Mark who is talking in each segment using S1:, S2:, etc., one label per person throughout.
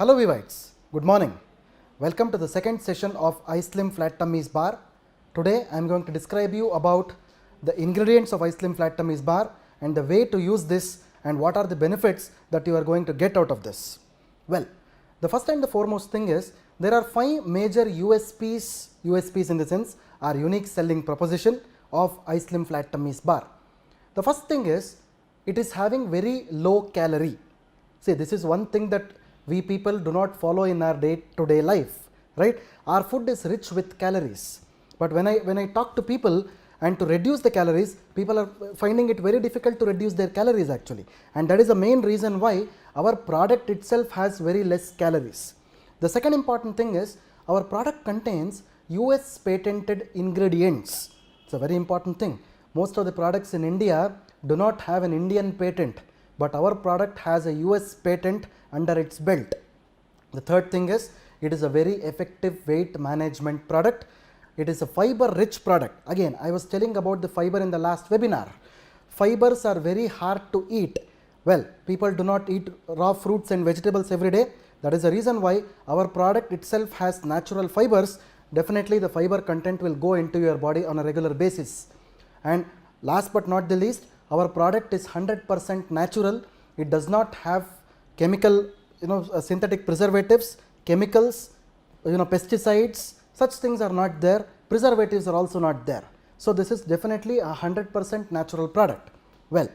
S1: Hello Vivites, good morning. Welcome to the second session of iSlim Flat Tummies Bar. Today I am going to describe you about the ingredients of iSlim Flat Tummies Bar and the way to use this and what are the benefits that you are going to get out of this. Well, the first and the foremost thing is there are 5 major USPs in the sense are unique selling proposition of iSlim Flat Tummies Bar. The first thing is it is having very low calorie. See, this is one thing that we people do not follow in our day-to-day life, right? Our food is rich with calories, but when I talk to people and to reduce the calories, people are finding it very difficult to reduce their calories actually, and that is the main reason why our product itself has very less calories. The second important thing is our product contains US patented ingredients. It's a very important thing. Most of the products in India do not have an Indian patent, but our product has a US patent under its belt. The third thing is it is a very effective weight management product. It is a fiber rich product. Again, I was telling about the fiber in the last webinar. Fibers are very hard to eat. Well, people do not eat raw fruits and vegetables every day. That is the reason why our product itself has natural fibers. Definitely the fiber content will go into your body on a regular basis. And last but not the least, our product is 100% natural. It does not have chemical, synthetic preservatives, chemicals, pesticides, such things are not there. Preservatives are also not there. So this is definitely a 100% natural product. Well,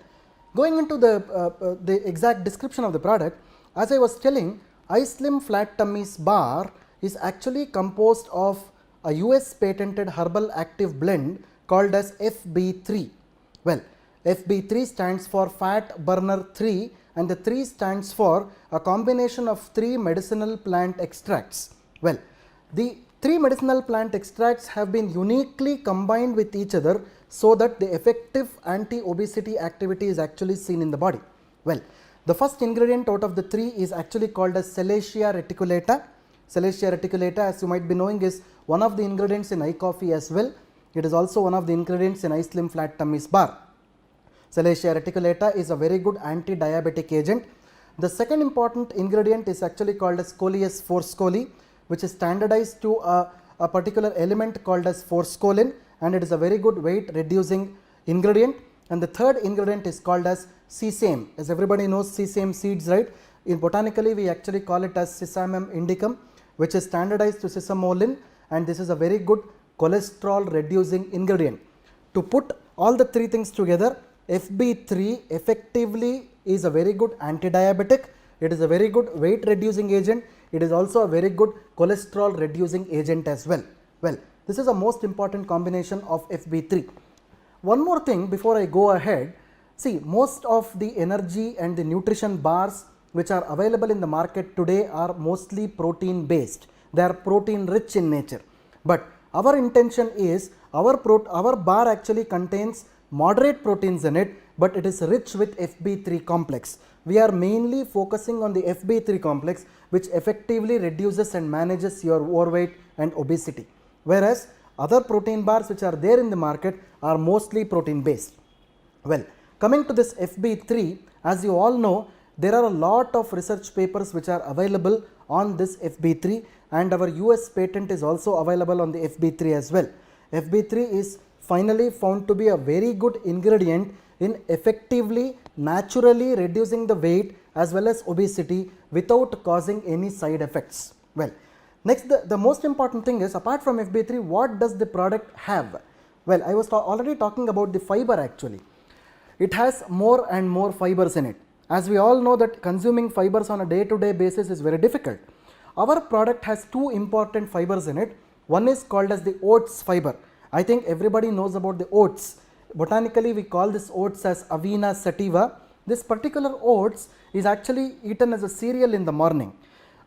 S1: going into the exact description of the product, as I was telling, iSlim Flat Tummies Bar is actually composed of a US patented herbal active blend called as FB3. Well, FB3 stands for Fat Burner 3 and the 3 stands for a combination of 3 medicinal plant extracts. Well, the 3 medicinal plant extracts have been uniquely combined with each other so that the effective anti-obesity activity is actually seen in the body. Well, the first ingredient out of the 3 is actually called as Salacia reticulata. Salacia reticulata, as you might be knowing, is one of the ingredients in iCoffee as well. It is also one of the ingredients in iSlim Flat Tummies Bar. Salacia reticulata is a very good anti-diabetic agent. The second important ingredient is actually called as Coleus forscolli, which is standardized to a particular element called as forskolin, and it is a very good weight reducing ingredient. And the third ingredient is called as sesame. As everybody knows, sesame seeds, right? In botanically, we actually call it as Sesamum indicum, which is standardized to sesamolin, and this is a very good cholesterol reducing ingredient. To put all the 3 things together, FB3 effectively is a very good anti-diabetic, it is a very good weight reducing agent, it is also a very good cholesterol reducing agent as well. Well, this is a most important combination of FB3. One more thing before I go ahead, see, most of the energy and the nutrition bars which are available in the market today are mostly protein based, they are protein rich in nature, but our intention is our bar actually contains moderate proteins in it, but it is rich with FB3 complex. We are mainly focusing on the FB3 complex, which effectively reduces and manages your overweight and obesity, whereas other protein bars which are there in the market are mostly protein based. Well, coming to this FB3, as you all know, there are a lot of research papers which are available on this FB3, and our US patent is also available on the FB3 as well. FB3 is finally found to be a very good ingredient in effectively naturally reducing the weight as well as obesity without causing any side effects. Well, next the most important thing is, apart from FB3, what does the product have? Well, I was already talking about the fiber actually. It has more and more fibers in it. As we all know that consuming fibers on a day-to-day basis is very difficult. Our product has 2 important fibers in it. One is called as the oats fiber. I think everybody knows about the oats. Botanically, we call this oats as Avena sativa. This particular oats is actually eaten as a cereal in the morning.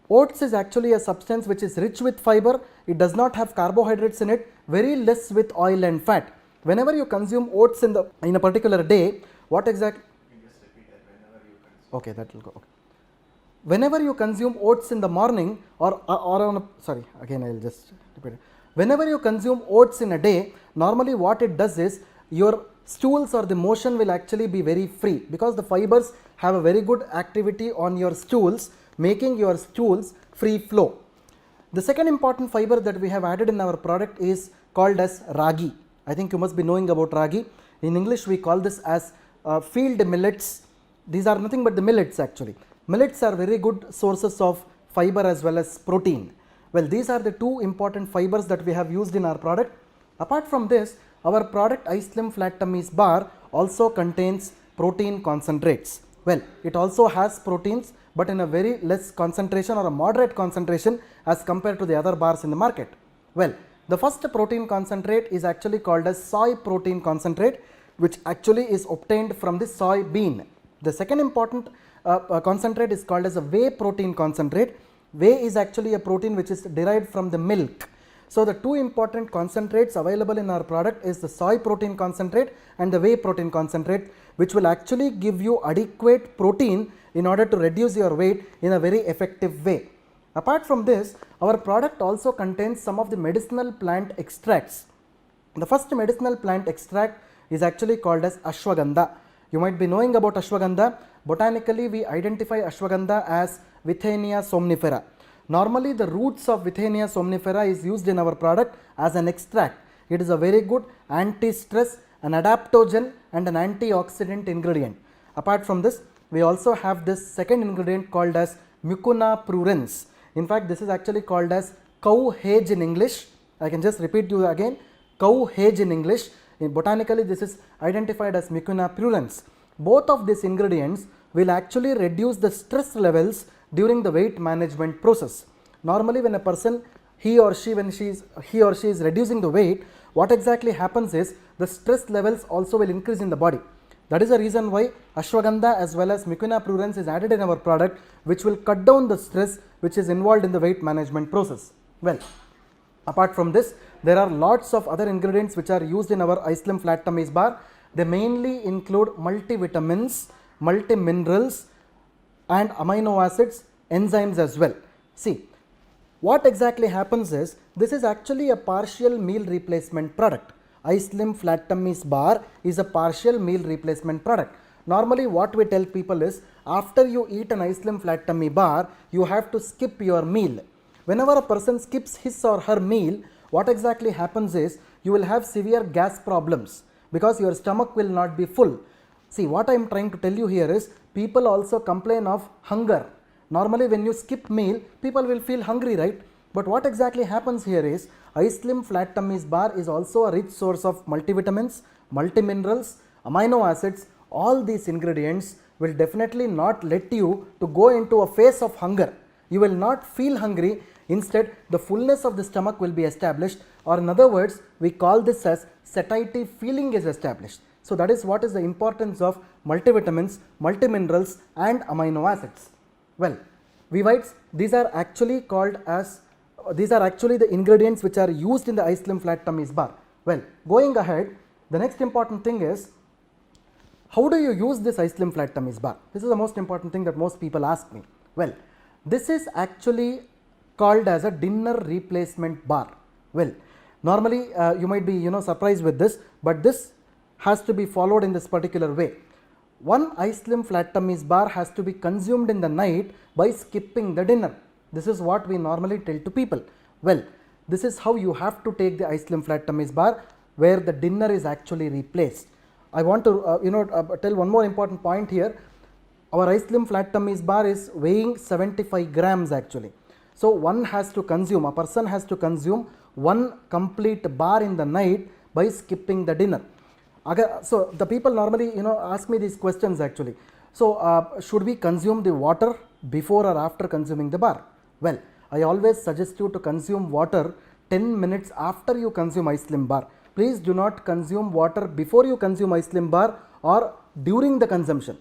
S1: Oats is actually a substance which is rich with fiber. It does not have carbohydrates in it, very less with oil and fat. Whenever you consume oats in a particular day, what exactly? Just repeat it. Whenever you consume. Okay, that will go. Okay. Whenever you consume oats in the morning whenever you consume oats in a day, normally what it does is your stools or the motion will actually be very free, because the fibers have a very good activity on your stools, making your stools free flow. The second important fiber that we have added in our product is called as Ragi. I think you must be knowing about Ragi. In English we call this as field millets. These are nothing but the millets actually. Millets are very good sources of fiber as well as protein. Well, these are the two important fibers that we have used in our product. Apart from this, our product iSlim Flat Tummies Bar also contains protein concentrates. Well, it also has proteins but in a very less concentration or a moderate concentration as compared to the other bars in the market. Well, the first protein concentrate is actually called as soy protein concentrate, which actually is obtained from the soy bean. The second important concentrate is called as a whey protein concentrate. Whey is actually a protein which is derived from the milk. So, the two important concentrates available in our product is the soy protein concentrate and the whey protein concentrate, which will actually give you adequate protein in order to reduce your weight in a very effective way. Apart from this, our product also contains some of the medicinal plant extracts. The first medicinal plant extract is actually called as ashwagandha. You might be knowing about ashwagandha. Botanically, we identify ashwagandha as Withenia somnifera. Normally, the roots of Withenia somnifera is used in our product as an extract. It is a very good anti-stress, an adaptogen and an antioxidant ingredient. Apart from this, we also have this second ingredient called as Mucuna prurens. In fact, this is actually called as cow hage in English. I can just repeat to you again, cow hage in English. Botanically, this is identified as Mucuna prurens. Both of these ingredients will actually reduce the stress levels during the weight management process. Normally, when a person he or she is reducing the weight, what exactly happens is the stress levels also will increase in the body. That is the reason why ashwagandha as well as Mucuna prurens is added in our product, which will cut down the stress which is involved in the weight management process. Well, apart from this, there are lots of other ingredients which are used in our iSlim Flat Tummies Bar. They mainly include multivitamins, multiminerals and amino acids, enzymes as well. See, what exactly happens is, this is actually a partial meal replacement product. iSlim Flat Tummies Bar is a partial meal replacement product. Normally what we tell people is, after you eat an iSlim Flat Tummy Bar, you have to skip your meal. Whenever a person skips his or her meal, what exactly happens is, you will have severe gas problems because your stomach will not be full. See, what I am trying to tell you here is, people also complain of hunger. Normally when you skip meal, people will feel hungry, right? But what exactly happens here is, iSlim Flat Tummies Bar is also a rich source of multivitamins, multiminerals, amino acids. All these ingredients will definitely not let you to go into a phase of hunger. You will not feel hungry. Instead, the fullness of the stomach will be established, or in other words, we call this as satiety feeling is established. So, that is what is the importance of multivitamins, multiminerals and amino acids. Well, Vivites, these are actually called as, these are actually the ingredients which are used in the iSlim Flat Tummies Bar. Well, going ahead, the next important thing is, how do you use this iSlim Flat Tummies Bar? This is the most important thing that most people ask me. Well, this is actually called as a dinner replacement bar. Well, normally you might be surprised with this, but this has to be followed in this particular way. One iSlim Flat Tummies Bar has to be consumed in the night by skipping the dinner. This is what we normally tell to people. Well, this is how you have to take the iSlim Flat Tummies Bar, where the dinner is actually replaced. I want to tell one more important point here. Our iSlim Flat Tummies Bar is weighing 75 grams actually. So, one has to consume, a person has to consume one complete bar in the night by skipping the dinner. So, the people normally ask me these questions actually. So, should we consume the water before or after consuming the bar? Well, I always suggest you to consume water 10 minutes after you consume iSlim Bar. Please do not consume water before you consume iSlim Bar or during the consumption.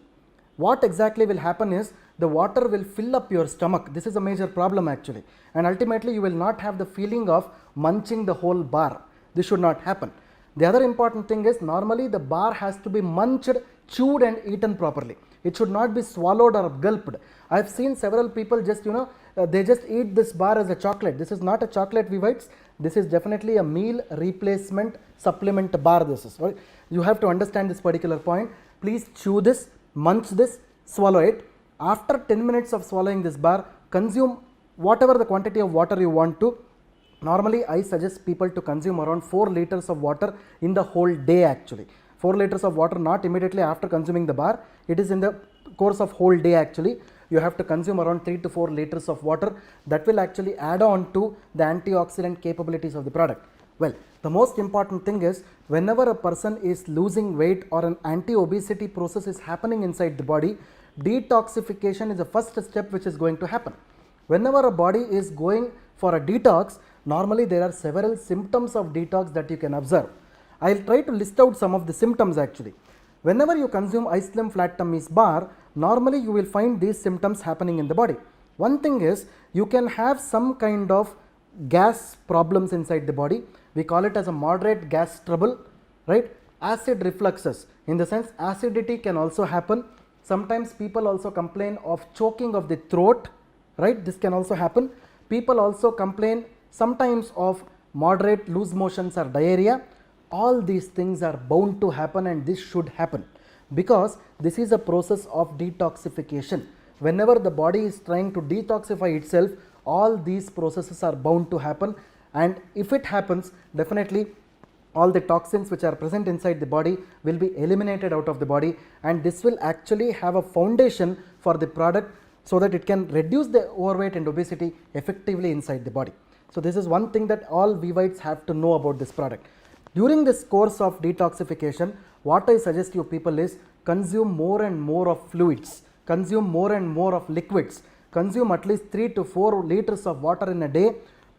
S1: What exactly will happen is, the water will fill up your stomach. This is a major problem actually, and ultimately you will not have the feeling of munching the whole bar. This should not happen. The other important thing is, normally the bar has to be munched, chewed and eaten properly. It should not be swallowed or gulped. I have seen several people just they just eat this bar as a chocolate. This is not a chocolate, Vivites. This is definitely a meal replacement supplement bar. This is right. You have to understand this particular point. Please chew this, munch this, swallow it. After 10 minutes of swallowing this bar, consume whatever the quantity of water you want to. Normally I suggest people to consume around 4 liters of water in the whole day actually. 4 liters of water not immediately after consuming the bar, it is in the course of whole day actually. You have to consume around 3 to 4 liters of water. That will actually add on to the antioxidant capabilities of the product. Well, the most important thing is whenever a person is losing weight or an anti-obesity process is happening inside the body, detoxification is the first step which is going to happen. Whenever a body is going for a detox, normally there are several symptoms of detox that you can observe. I will try to list out some of the symptoms actually. Whenever you consume Ice Slim Flat Tummies bar, normally you will find these symptoms happening in the body. One thing is you can have some kind of gas problems inside the body. We call it as a moderate gas trouble, right? Acid refluxes, in the sense acidity can also happen. Sometimes people also complain of choking of the throat, right? This can also happen. People also complain sometimes of moderate loose motions or diarrhea. All these things are bound to happen, and this should happen because this is a process of detoxification. Whenever the body is trying to detoxify itself, all these processes are bound to happen, and if it happens, definitely all the toxins which are present inside the body will be eliminated out of the body, and this will actually have a foundation for the product so that it can reduce the overweight and obesity effectively inside the body. So this is one thing that all Vivites have to know about this product. During this course of detoxification, what I suggest you people is consume more and more of fluids, consume more and more of liquids, consume at least 3 to 4 liters of water in a day,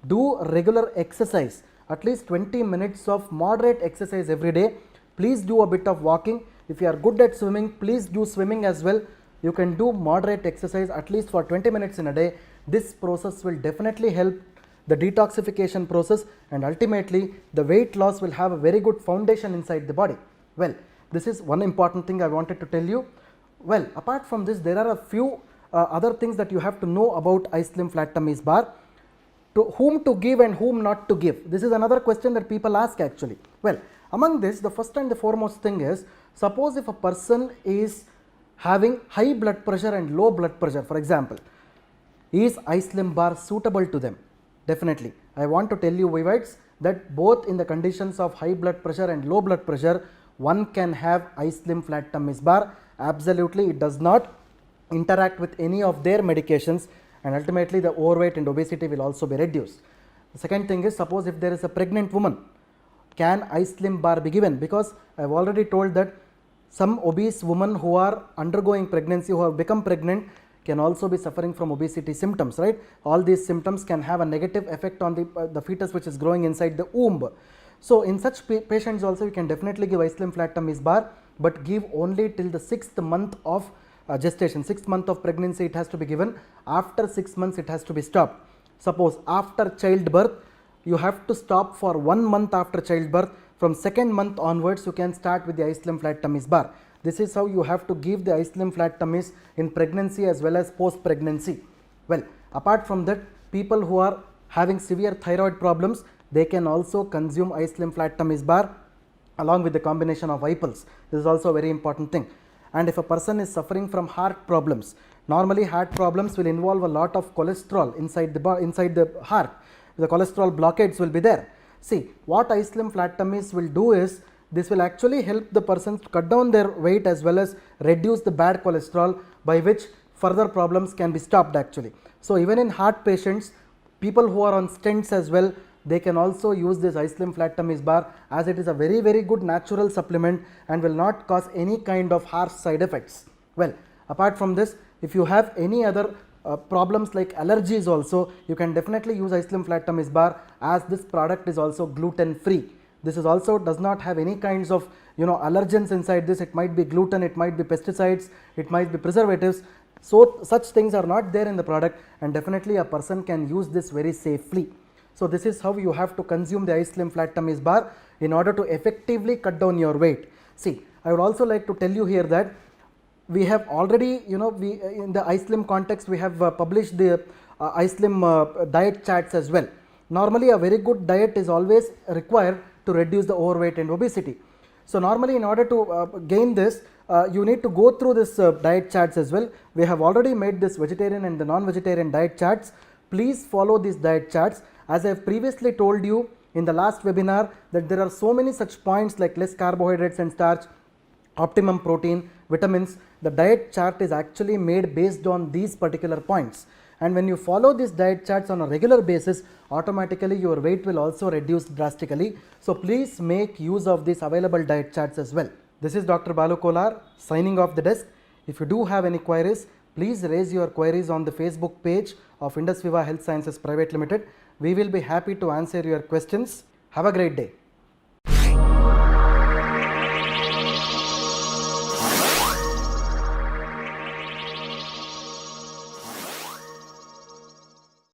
S1: do regular exercise, at least 20 minutes of moderate exercise every day. Please do a bit of walking. If you are good at swimming, please do swimming as well. You can do moderate exercise at least for 20 minutes in a day. This process will definitely help the detoxification process, and ultimately the weight loss will have a very good foundation inside the body. Well, this is one important thing I wanted to tell you. Well, apart from this, there are a few other things that you have to know about Ice Slim Flat Tummies bar. To whom to give and whom not to give? This is another question that people ask actually. Well, among this, the first and the foremost thing is, suppose if a person is having high blood pressure and low blood pressure, for example, is Ice Slim bar suitable to them? Definitely. I want to tell you Vivites that both in the conditions of high blood pressure and low blood pressure, one can have Ice Slim Flat Tummies bar. Absolutely, it does not interact with any of their medications, and ultimately the overweight and obesity will also be reduced. The second thing is, suppose if there is a pregnant woman, can Ice Slim bar be given? Because I have already told that some obese women who are undergoing pregnancy, who have become pregnant, can also be suffering from obesity symptoms, right? All these symptoms can have a negative effect on the fetus which is growing inside the womb. So in such patients also you can definitely give Ice Slim Flat Tummies bar, but give only till the 6th month of gestation. 6th month of pregnancy it has to be given. After 6 months it has to be stopped. Suppose after childbirth, you have to stop for 1 month after childbirth. From 2nd month onwards you can start with the Ice Slim Flat Tummies bar. This is how you have to give the Ice Slim Flat Tummies in pregnancy as well as post pregnancy. Well, apart from that, people who are having severe thyroid problems, they can also consume Ice Slim Flat Tummies bar along with the combination of IPLs. This is also a very important thing. And if a person is suffering from heart problems, normally heart problems will involve a lot of cholesterol inside the heart. The cholesterol blockades will be there. See, what Ice Slim Flat Tummies will do is, this will actually help the person to cut down their weight as well as reduce the bad cholesterol, by which further problems can be stopped actually. So even in heart patients, people who are on stents as well, they can also use this Ice Slim Flat Tummies bar, as it is a very, very good natural supplement and will not cause any kind of harsh side effects. Well, apart from this, if you have any other problems like allergies also, you can definitely use Ice Slim Flat Tummies bar, as this product is also gluten free. This is also does not have any kinds of allergens inside this. It might be gluten, it might be pesticides, it might be preservatives. So such things are not there in the product, and definitely a person can use this very safely. So this is how you have to consume the Ice Slim Flat Tummies bar in order to effectively cut down your weight. See, I would also like to tell you here that we have already, in the Ice Slim context, we have published the Ice Slim diet charts as well. Normally a very good diet is always required to reduce the overweight and obesity. So normally in order to gain this, you need to go through this diet charts as well. We have already made this vegetarian and the non-vegetarian diet charts. Please follow these diet charts. As I have previously told you in the last webinar that there are so many such points like less carbohydrates and starch, optimum protein, vitamins. The diet chart is actually made based on these particular points. And when you follow these diet charts on a regular basis, automatically your weight will also reduce drastically. So please make use of these available diet charts as well. This is Dr. Balu Kolar signing off the desk. If you do have any queries, please raise your queries on the Facebook page of Indus Viva Health Sciences Private Limited. We will be happy to answer your questions. Have a great day.